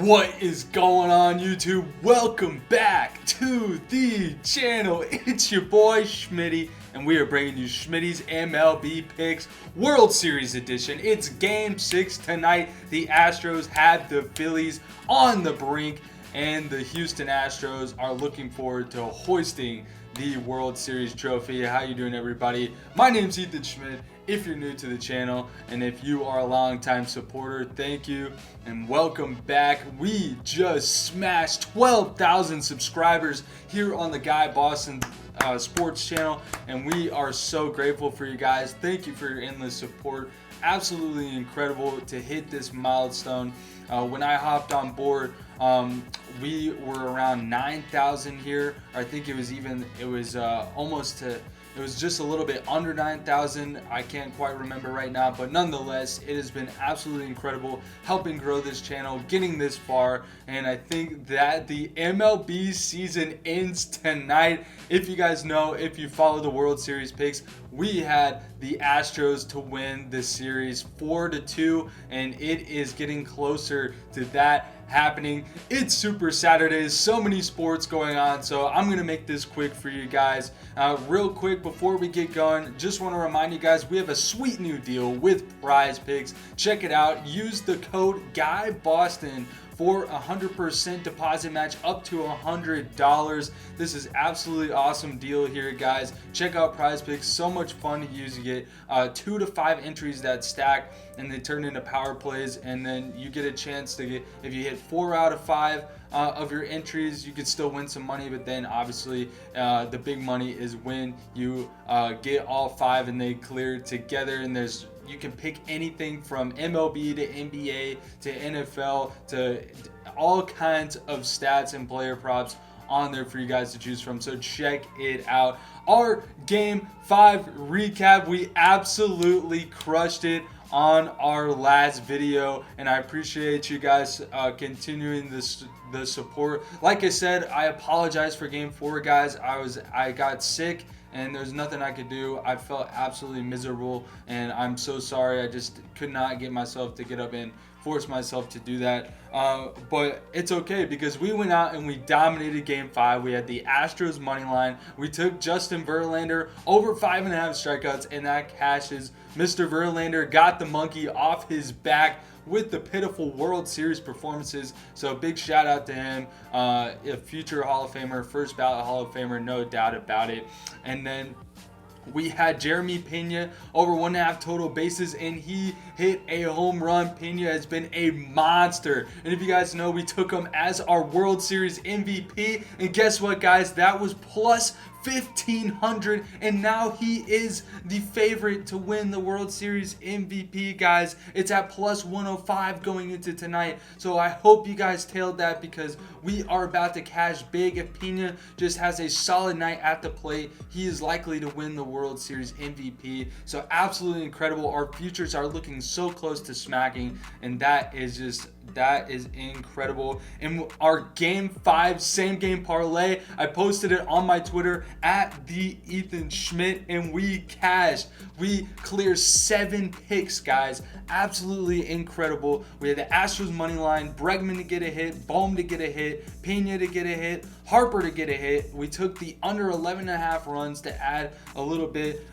What is going on, YouTube? Welcome back to the channel. It's your boy Schmidty, and we are bringing you Schmitty's MLB Picks World Series Edition. It's Game 6 tonight. The Astros had the Phillies on the brink, and the Houston Astros are looking forward to hoisting the World Series trophy. How you doing, everybody? My name's Ethan Schmidt. If you're new to the channel, and if you are a long-time supporter, thank you and welcome back. We just smashed 12,000 subscribers here on the Guy Boston Sports channel, and we are so grateful for you guys. Thank you for your endless support. Absolutely incredible to hit this milestone. When I hopped on board, we were around 9,000 here. I think it was just a little bit under 9,000. I can't quite remember right now, but nonetheless, it has been absolutely incredible helping grow this channel, getting this far, and I think that the MLB season ends tonight. If you guys know, if you follow the World Series picks, we had the Astros to win this series 4-2, and it is getting closer to that happening. It's Super Saturdays, so many sports going on, so I'm gonna make this quick for you guys. Real quick before we get going, just want to remind you guys we have a sweet new deal with Prize Picks. Check it out. Use the code GUYBOSTON for 100% deposit match up to $100. This is absolutely awesome deal here, guys. Check out Prize Picks. So much fun to use. You get 2 to 5 entries that stack, and they turn into power plays, and then you get a chance to get, if you hit 4 out of 5 of your entries, you could still win some money, but then obviously the big money is when you get all 5 and they clear together, and you can pick anything from MLB to NBA to NFL to all kinds of stats and player props on there for you guys to choose from. So check it out. Our Game 5 recap, we absolutely crushed it on our last video, and I appreciate you guys continuing the support. Like I said, I apologize for Game 4, guys. I got sick, and there's nothing I could do. I felt absolutely miserable, and I'm so sorry. I just could not get myself to get up and force myself to do that. But it's okay, because we went out and we dominated Game 5. We had the Astros money line. We took Justin Verlander over 5.5 strikeouts, and that cashes. Mr. Verlander got the monkey off his back with the pitiful World Series performances. So big shout out to him. A future Hall of Famer, first ballot Hall of Famer, no doubt about it. And then we had Jeremy Pena over 1.5 total bases, and he hit a home run. Pena has been a monster, and if you guys know, we took him as our World Series MVP, and guess what, guys? That was plus 1,500, and now he is the favorite to win the World Series MVP, guys. It's at plus 105 going into tonight, so I hope you guys tailed that, because we are about to cash big. If Pena just has a solid night at the plate, he is likely to win the World Series MVP. So absolutely incredible. Our futures are looking so close to smacking, and that is incredible. And our Game 5 same game parlay, I posted it on my Twitter at the Ethan Schmidt, and we cashed. We cleared 7 picks, guys. Absolutely incredible. We had the Astros money line, Bregman to get a hit, Bohm to get a hit, Pena to get a hit, Harper to get a hit. We took the under 11.5 runs to add a little bit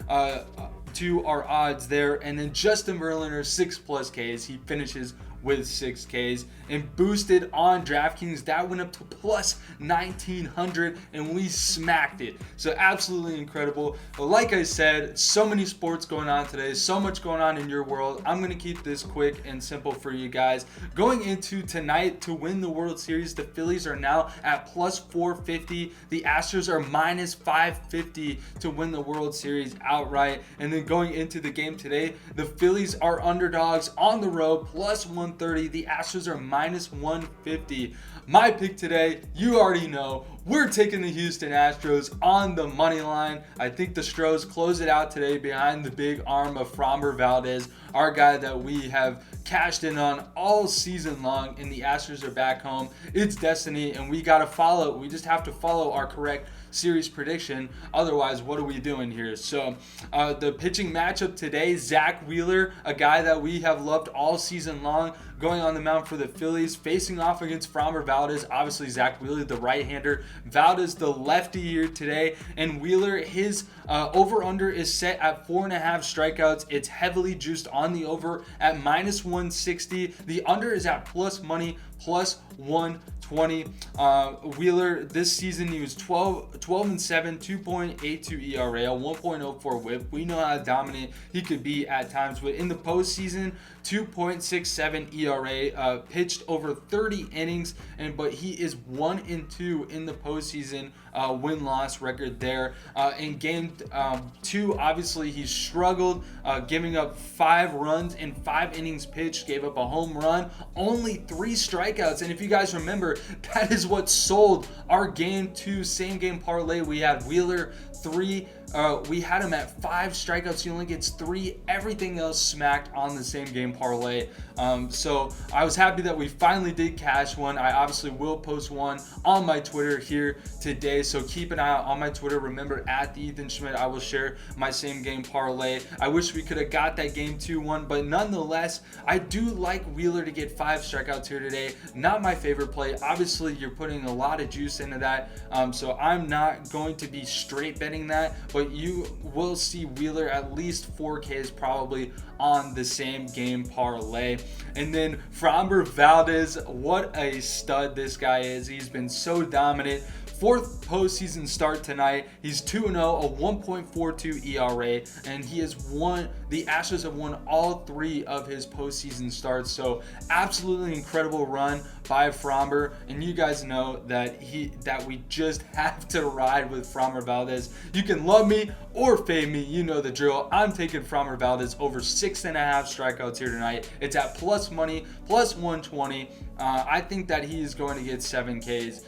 to our odds there, and then Justin Verlander 6+ Ks. He finishes with 6 Ks, and boosted on DraftKings, that went up to plus 1,900, and we smacked it. So absolutely incredible. But like I said, so many sports going on today, so much going on in your world. I'm gonna keep this quick and simple for you guys. Going into tonight to win the World Series, the Phillies are now at plus 450. The Astros are minus 550 to win the World Series outright. And then going into the game today, the Phillies are underdogs on the road, plus 130. The Astros are minus 150. My pick today, you already know, we're taking the Houston Astros on the money line. I think the Stros close it out today behind the big arm of Framber Valdez, our guy that we have cashed in on all season long, and the Astros are back home. It's destiny, and we got to follow. We just have to follow our correct series prediction. Otherwise, what are we doing here? So the pitching matchup today, Zach Wheeler, a guy that we have loved all season long, going on the mound for the Phillies, facing off against Framber Valdez. Obviously, Zach Wheeler, the right-hander, Valdez, the lefty here today. And Wheeler, his over-under is set at 4.5 strikeouts. It's heavily juiced on the over at -160. The under is at plus money, plus 120. Wheeler, this season, he was 12-7, 2.82 ERA, a 1.04 whip. We know how dominant he could be at times, but in the postseason, 2.67 ERA, pitched over 30 innings, but he is 1-2 in the postseason win-loss record there. In game 2, obviously he struggled, giving up 5 runs in 5 innings pitched, gave up a home run, only 3 strikeouts. And if you guys remember, that is what sold our game 2 same game parlay. We had Wheeler 3. We had him at 5 strikeouts. He only gets 3. Everything else smacked on the same game parlay. So I was happy that we finally did cash one. I obviously will post one on my Twitter here today. So keep an eye out on my Twitter. Remember, at the Ethan Schmidt, I will share my same game parlay. I wish we could have got that game 2 one, but nonetheless, I do like Wheeler to get 5 strikeouts here today. Not my favorite play. Obviously, you're putting a lot of juice into that. So I'm not going to be straight betting that, but you will see Wheeler at least 4Ks probably on the same game parlay. And then Framber Valdez, what a stud this guy is. He's been so dominant. 4th postseason start tonight. He's 2-0, a 1.42 ERA, and the Astros have won all 3 of his postseason starts. So absolutely incredible run by Framber, and you guys know that we just have to ride with Framber Valdez. You can love me or fade me, you know the drill. I'm taking Framber Valdez over 6.5 strikeouts here tonight. It's at plus money, plus 120. I think that he is going to get 7 Ks.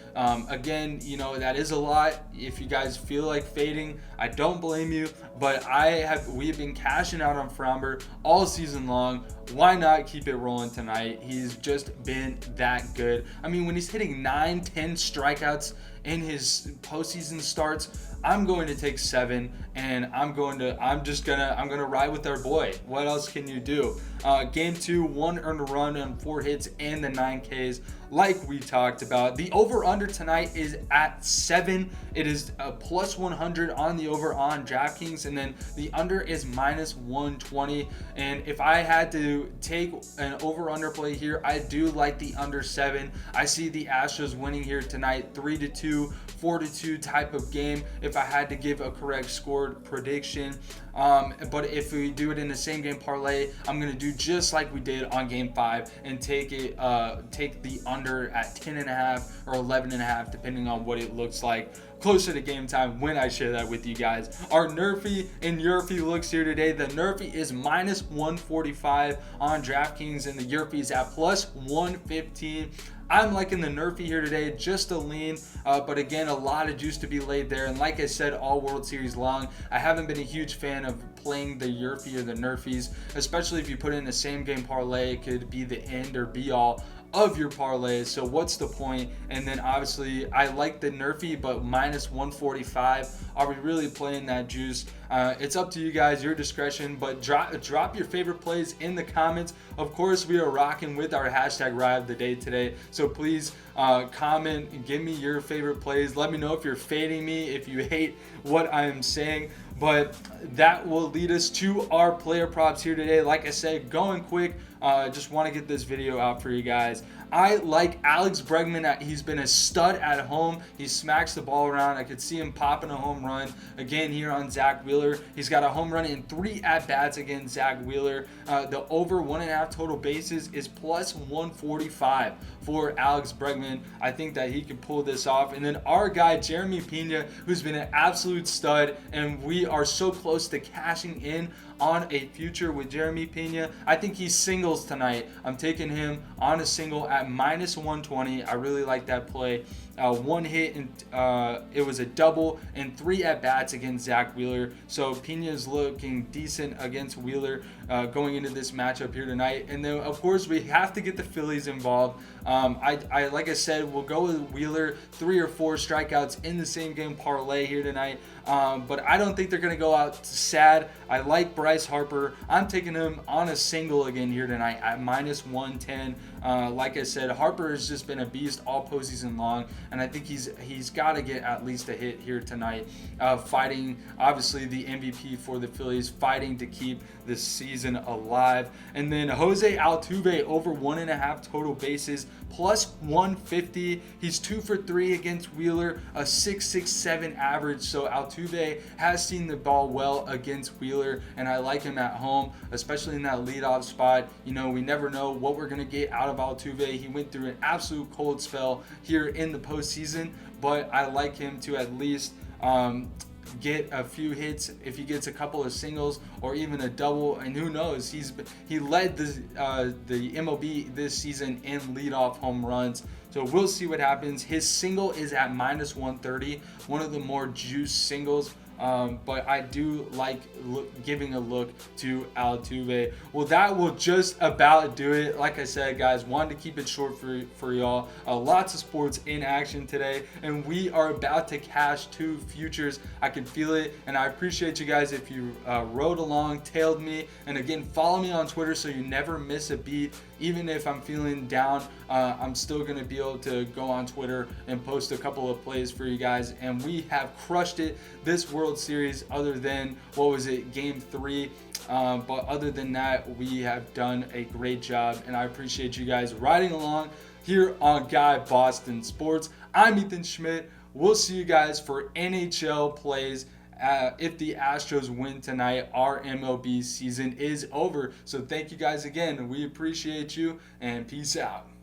Again, you know, that is a lot. If you guys feel like fading, I don't blame you, but we've been cashing out on Framber all season long. Why not keep it rolling tonight? He's just been that good. I mean, when he's hitting 9-10 strikeouts in his postseason starts, I'm going to take 7, and I'm gonna ride with our boy. What else can you do? Game 2, 1 earned run on 4 hits and the 9 Ks, like we talked about. The over/under tonight is at 7. It is a plus 100 on the over on DraftKings, and then the under is minus 120. And if I had to take an over/under play here, I do like the under 7. I see the Astros winning here tonight, 3-2, 4-2 type of game, if I had to give a correct score prediction. But if we do it in the same game parlay, I'm going to do just like we did on game 5 and take the under at 10.5 or 11.5, depending on what it looks like closer to game time when I share that with you guys. Our Nerfy and Yurfy looks here today. The Nerfy is minus 145 on DraftKings, and the Yurfy is at plus 115. I'm liking the Nerfy here today, just a lean, but again, a lot of juice to be laid there. And like I said, all World Series long, I haven't been a huge fan of playing the Yurfy or the Nerfies, especially if you put in the same game parlay. It could be the end or be all of your parlays, so what's the point? And then obviously I like the Nerfy, but minus 145. Are we really playing that juice? It's up to you guys, your discretion, but drop your favorite plays in the comments. Of course, we are rocking with our hashtag ride of the day today, so please comment and give me your favorite plays. Let me know if you're fading me, if you hate what I am saying. But that will lead us to our player props here today. Like I said, going quick, just want to get this video out for you guys. I like Alex Bregman. He's been a stud at home. He smacks the ball around. I could see him popping a home run again here on Zach Wheeler. He's got a home run in 3 at-bats against Zach Wheeler. The over 1.5 total bases is plus 145 for Alex Bregman. I think that he could pull this off. And then our guy, Jeremy Pena, who's been an absolute stud, and we are so close to cashing in on a future with Jeremy Pena. I think he singles tonight. I'm taking him on a single at -120. I really like that play. One hit, and it was a double, and 3 at-bats against Zach Wheeler. So Pena is looking decent against Wheeler going into this matchup here tonight. And then, of course, we have to get the Phillies involved. I like I said, we'll go with Wheeler, 3 or 4 strikeouts in the same game parlay here tonight. But I don't think they're going to go out sad. I like Bryce Harper. I'm taking him on a single again here tonight at -110. Like I said, Harper has just been a beast all postseason long, and I think he's got to get at least a hit here tonight. Fighting, obviously, the MVP for the Phillies, fighting to keep this season alive. And then Jose Altuve over 1.5 total bases, +150. He's 2 for 3 against Wheeler, a 6.67 average. So Altuve has seen the ball well against Wheeler, and I like him at home, especially in that leadoff spot. You know, we never know what we're going to get out of Altuve. He went through an absolute cold spell here in the postseason, but I like him to at least get a few hits if he gets a couple of singles or even a double. And who knows, he led the MLB this season in leadoff home runs. So we'll see what happens. His single is at -130, one of the more juiced singles. But I do like giving a look to Altuve. Well, that will just about do it. Like I said, guys, wanted to keep it short for y'all. Lots of sports in action today, and we are about to cash 2 futures. I can feel it, and I appreciate you guys if you rode along, tailed me, and again, follow me on Twitter so you never miss a beat. Even if I'm feeling down, I'm still going to be able to go on Twitter and post a couple of plays for you guys. And we have crushed it this World Series, other than, what was it, Game 3. But other than that, we have done a great job. And I appreciate you guys riding along here on Guy Boston Sports. I'm Ethan Schmidt. We'll see you guys for NHL plays. If the Astros win tonight, our MLB season is over. So thank you guys again. We appreciate you, and peace out.